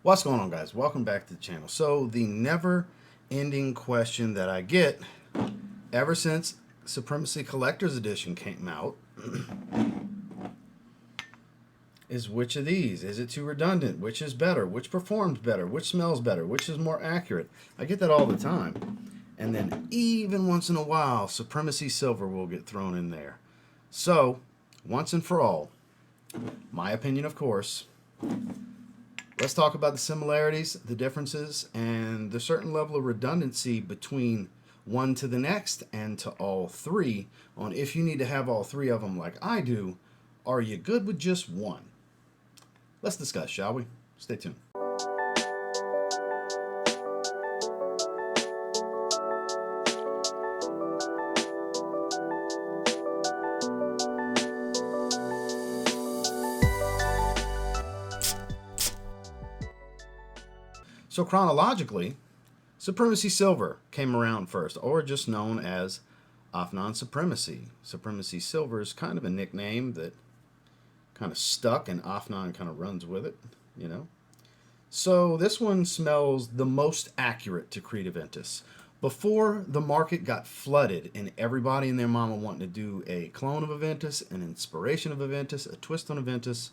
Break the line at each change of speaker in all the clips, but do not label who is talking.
What's going on, guys? Welcome back to the channel. So the never-ending question that I get ever since Supremacy Collector's Edition came out is which of these? Is it too redundant? Which is better? Which performs better? Which smells better? Which is more accurate? I get that all the time. And then even once in a while, Supremacy Silver will get thrown in there. So, once and for all, my opinion, of course, let's talk about the similarities, the differences, and the certain level of redundancy between one to the next and to all three on if you need to have all three of them like I do. Are you good with just one? Let's discuss, shall we? Stay tuned. So chronologically, Supremacy Silver came around first, or just known as Afnan Supremacy. Supremacy Silver is kind of a nickname that kind of stuck, and Afnan kind of runs with it, you know. So this one smells the most accurate to Creed Aventus. Before the market got flooded and everybody and their mama wanting to do a clone of Aventus, an inspiration of Aventus, a twist on Aventus,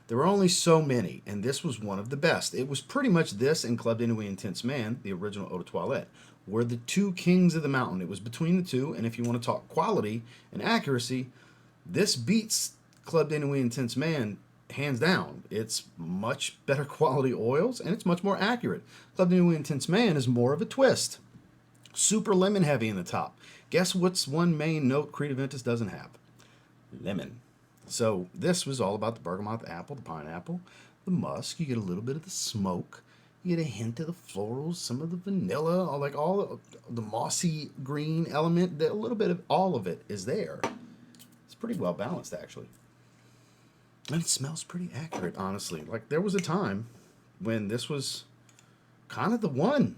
there were only so many, and this was one of the best. It was pretty much this and Club d'Inuit Intense Man, the original Eau de Toilette, were the two kings of the mountain. It was between the two, and if you want to talk quality and accuracy, this beats Club d'Inuit Intense Man hands down. It's much better quality oils, and it's much more accurate. Club d'Inuit Intense Man is more of a twist. Super lemon heavy in the top. Guess what's one main note Creed Aventus doesn't have? Lemon. So this was all about the bergamot, the apple, the pineapple, the musk. You get a little bit of the smoke. You get a hint of the florals, some of the vanilla, all the mossy green element. A little bit of all of it is there. It's pretty well balanced, actually. And it smells pretty accurate, honestly. Like, there was a time when this was kind of the one.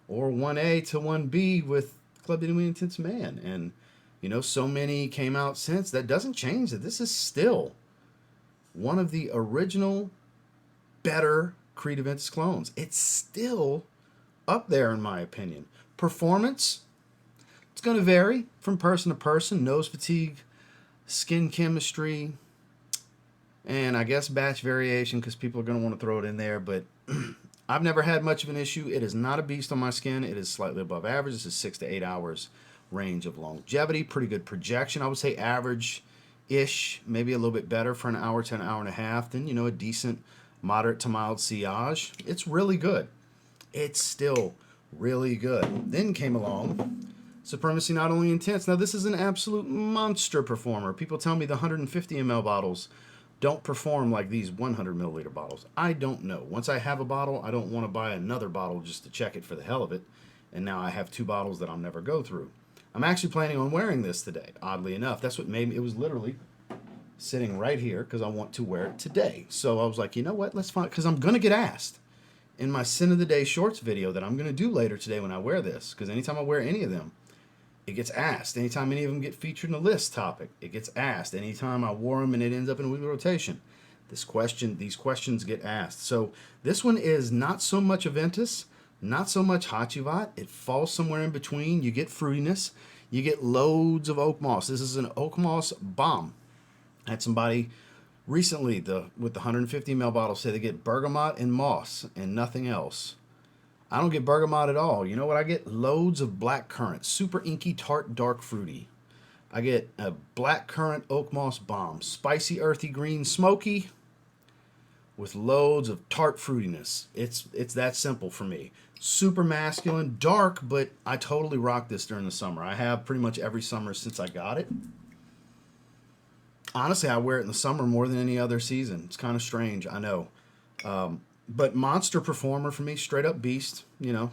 Or 1A to 1B with Club d'Inuit Intense Man. And you know, so many came out since. That doesn't change that this is still one of the original better Creed Aventus clones. It's still up there in my opinion. Performance, it's going to vary from person to person. Nose fatigue, skin chemistry, and I guess batch variation because people are going to want to throw it in there. But I've never had much of an issue. It is not a beast on my skin. It is slightly above average. This is 6 to 8 hours range of longevity, pretty good projection. I would say average-ish, maybe a little bit better for an hour to an hour and a half. Then, you know, a decent moderate to mild sillage. It's really good. It's still really good. Then came along Supremacy Not Only Intense. Now, this is an absolute monster performer. People tell me the 150 ml bottles don't perform like these 100 milliliter bottles. I don't know. Once I have a bottle, I don't want to buy another bottle just to check it for the hell of it. And now I have two bottles that I'll never go through. I'm actually planning on wearing this today, oddly enough. That's what made me, it was literally sitting right here because I want to wear it today. So I was like, you know what, let's find, because I'm going to get asked in my Sin of the Day Shorts video that I'm going to do later today when I wear this, because anytime I wear any of them, it gets asked. Anytime any of them get featured in a list topic, it gets asked. Anytime I wore them and it ends up in a weekly rotation, these questions get asked. So this one is not so much Aventus, not so much Hachivat. It falls somewhere in between. You get fruitiness. You get loads of oak moss. This is an oak moss bomb. I had somebody recently with the 150 ml bottle say they get bergamot and moss and nothing else. I don't get bergamot at all. You know what I get? Loads of black currant. Super inky, tart, dark, fruity. I get a black currant oak moss bomb. Spicy, earthy, green, smoky, with loads of tart fruitiness. It's that simple for me. Super masculine, dark, but I totally rock this during the summer. I have pretty much every summer since I got it. Honestly, I wear it in the summer more than any other season. It's kind of strange, I know. But monster performer for me, straight up beast, you know.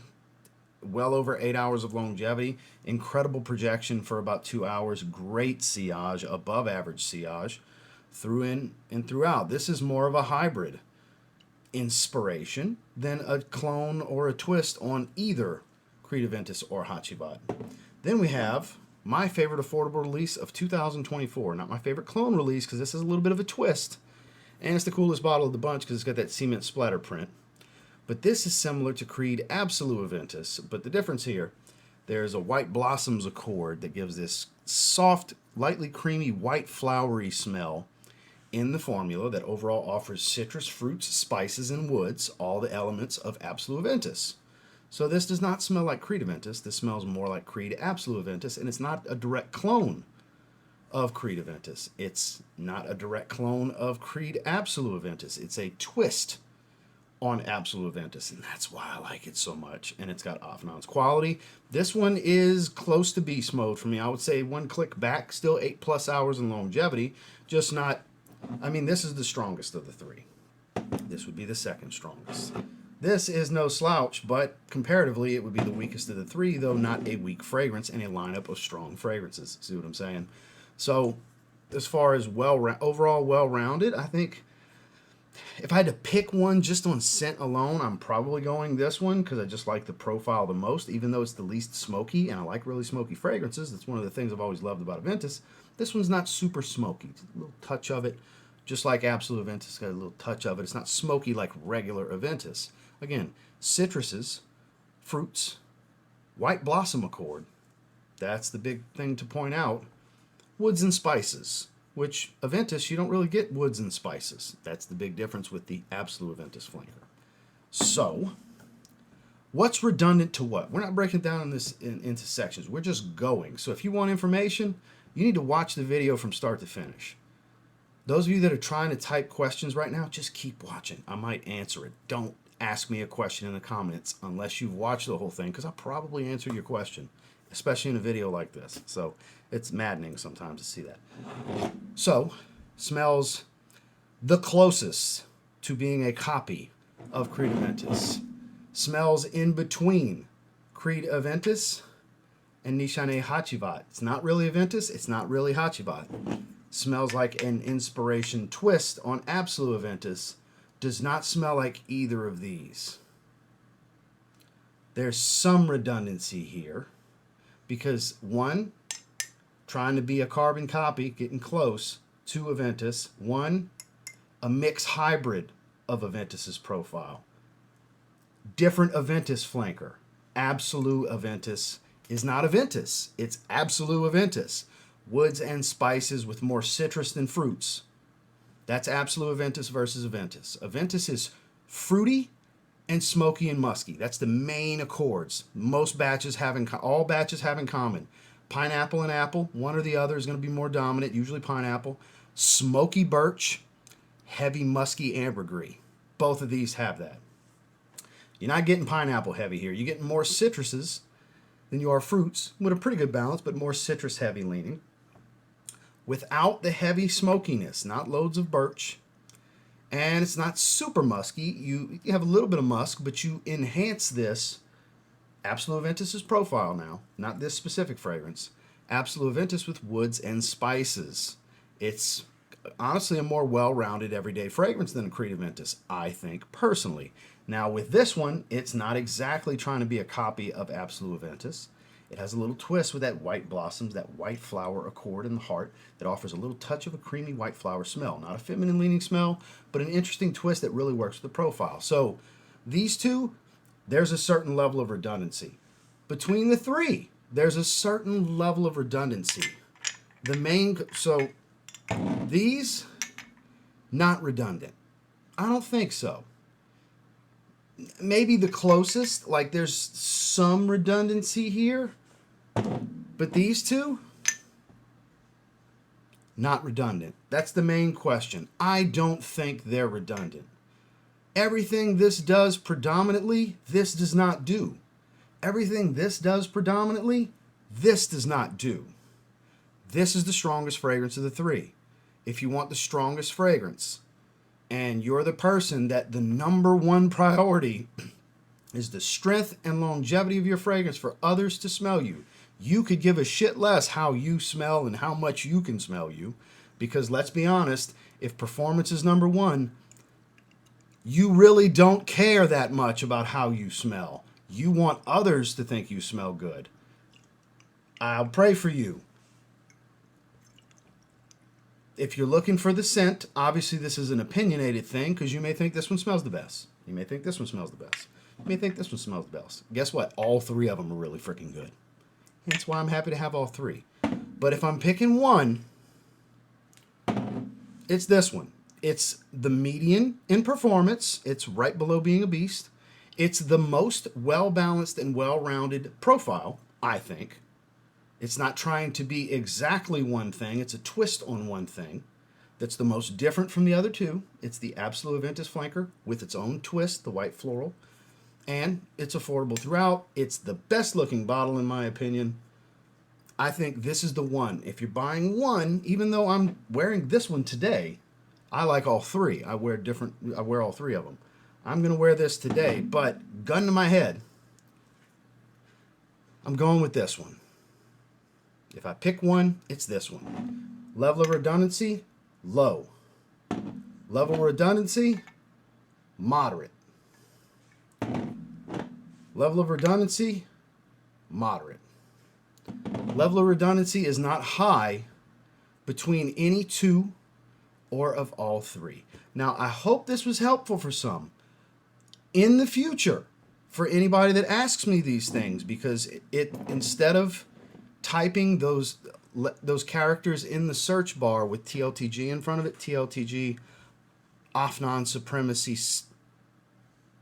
Well over 8 hours of longevity. Incredible projection for about 2 hours. Great sillage, above average sillage. Through in and throughout. This is more of a hybrid inspiration than a clone or a twist on either Creed Aventus or Hachivat. Then we have my favorite affordable release of 2024. Not my favorite clone release because this is a little bit of a twist. And it's the coolest bottle of the bunch because it's got that cement splatter print. But this is similar to Creed Absolute Aventus. But the difference here, there's a white blossoms accord that gives this soft, lightly creamy, white flowery smell in the formula that overall offers citrus, fruits, spices, and woods, all the elements of Absolute Aventus. So this does not smell like Creed Aventus. This smells more like Creed Absolute Aventus, and it's not a direct clone of Creed Aventus. It's not a direct clone of Creed Absolute Aventus. It's a twist on Absolute Aventus, and that's why I like it so much. And it's got Afnan's quality. This one is close to beast mode for me. I would say one click back, still 8+ hours in longevity, just not, I mean, this is the strongest of the three. This would be the second strongest. This is no slouch, but comparatively it would be the weakest of the three, though not a weak fragrance in a lineup of strong fragrances. See what I'm saying? So as far as overall well-rounded, I think if I had to pick one just on scent alone, I'm probably going this one because I just like the profile the most, even though it's the least smoky, and I like really smoky fragrances. That's one of the things I've always loved about Aventus. This one's not super smoky. It's a little touch of it, just like Absolute Aventus got a little touch of it. It's not smoky like regular Aventus. Again, citruses, fruits, white blossom accord. That's the big thing to point out. Woods and spices, which Aventus, you don't really get woods and spices. That's the big difference with the Absolute Aventus flanker. So, what's redundant to what? We're not breaking down into sections. We're just going. So if you want information, you need to watch the video from start to finish. Those of you that are trying to type questions right now, just keep watching. I might answer it. Don't ask me a question in the comments unless you've watched the whole thing, because I'll probably answer your question, especially in a video like this. So it's maddening sometimes to see that. So, smells the closest to being a copy of Creed Aventus. Smells in between Creed Aventus and Nishane Hachivat. It's not really Aventus, it's not really Hachivat. Smells like an inspiration twist on Absolute Aventus. Does not smell like either of these. There's some redundancy here because one, trying to be a carbon copy, getting close to Aventus. One, a mixed hybrid of Aventus's profile. Different Aventus flanker. Absolute Aventus is not Aventus. It's Absolute Aventus. Woods and spices with more citrus than fruits. That's Absolute Aventus versus Aventus. Aventus is fruity and smoky and musky. That's the main accords. Most batches all batches have in common. Pineapple and apple, one or the other is going to be more dominant, usually pineapple. Smoky birch, heavy musky ambergris. Both of these have that. You're not getting pineapple heavy here. You're getting more citruses than you are fruits, with a pretty good balance, but more citrus heavy leaning. Without the heavy smokiness, not loads of birch. And it's not super musky. You have a little bit of musk, but you enhance this Absolute Aventus's profile now, not this specific fragrance. Absolute Aventus with woods and spices. It's honestly a more well-rounded everyday fragrance than a Creed Aventus, I think, personally. Now with this one, it's not exactly trying to be a copy of Absolute Aventus. It has a little twist with that white blossoms, that white flower accord in the heart that offers a little touch of a creamy white flower smell. Not a feminine leaning smell, but an interesting twist that really works with the profile. So these two, there's a certain level of redundancy. Between the three, there's a certain level of redundancy. So these, not redundant. I don't think so. Maybe the closest, like there's some redundancy here, but these two, not redundant. That's the main question. I don't think they're redundant. Everything this does predominantly, this does not do. Everything this does predominantly, this does not do. This is the strongest fragrance of the three. If you want the strongest fragrance, and you're the person that the #1 priority is the strength and longevity of your fragrance for others to smell you, you could give a shit less how you smell and how much you can smell you. Because let's be honest, if performance is #1, you really don't care that much about how you smell. You want others to think you smell good. I'll pray for you. If you're looking for the scent, obviously this is an opinionated thing because you may think this one smells the best. You may think this one smells the best. You may think this one smells the best. Guess what? All three of them are really freaking good. That's why I'm happy to have all three. But if I'm picking one, it's this one. It's the median in performance. It's right below being a beast. It's the most well-balanced and well-rounded profile, I think. It's not trying to be exactly one thing. It's a twist on one thing that's the most different from the other two. It's the Absolute Aventus Flanker with its own twist, the white floral. And it's affordable throughout. It's the best-looking bottle, in my opinion. I think this is the one. If you're buying one, even though I'm wearing this one today, I like all three. I wear all three of them. I'm going to wear this today, but gun to my head, I'm going with this one. If I pick one, it's this one. Level of redundancy, low. Level of redundancy, moderate. Level of redundancy, moderate. Level of redundancy is not high between any two or of all three. Now, I hope this was helpful for some. In the future, for anybody that asks me these things, because it instead of typing those characters in the search bar with TLTG in front of it, TLTG Afnan Supremacy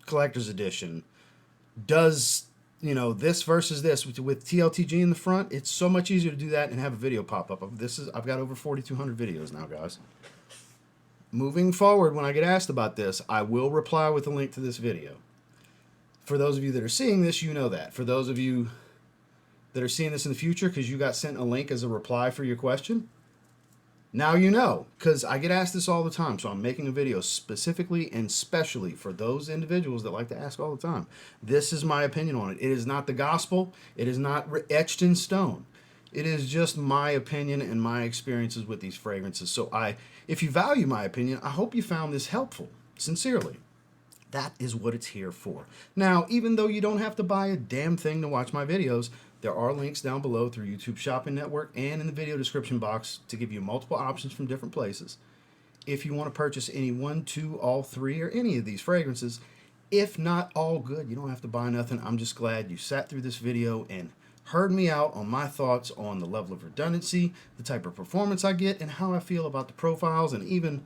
Collector's Edition, does, you know, this versus this with TLTG in the front, it's so much easier to do that and have a video pop up. I've got over 4,200 videos now, guys. Moving forward, when I get asked about this, I will reply with a link to this video. For those of you that are seeing this, you know that. For those of you that are seeing this in the future because you got sent a link as a reply for your question, now you know, because I get asked this all the time. So I'm making a video specifically and specially for those individuals that like to ask all the time. This is my opinion on it. It is not the gospel. It is not etched in stone. It is just my opinion and my experiences with these fragrances. So if you value my opinion, I hope you found this helpful. Sincerely. That is what it's here for. Now, even though you don't have to buy a damn thing to watch my videos, there are links down below through YouTube Shopping Network and in the video description box to give you multiple options from different places. If you want to purchase any one, two, all three, or any of these fragrances, if not all good, you don't have to buy nothing. I'm just glad you sat through this video and heard me out on my thoughts on the level of redundancy, the type of performance I get, and how I feel about the profiles, and even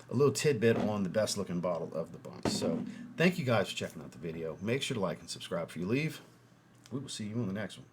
a little tidbit on the best looking bottle of the bunch. So thank you guys for checking out the video. Make sure to like and subscribe before you leave. We will see you in the next one.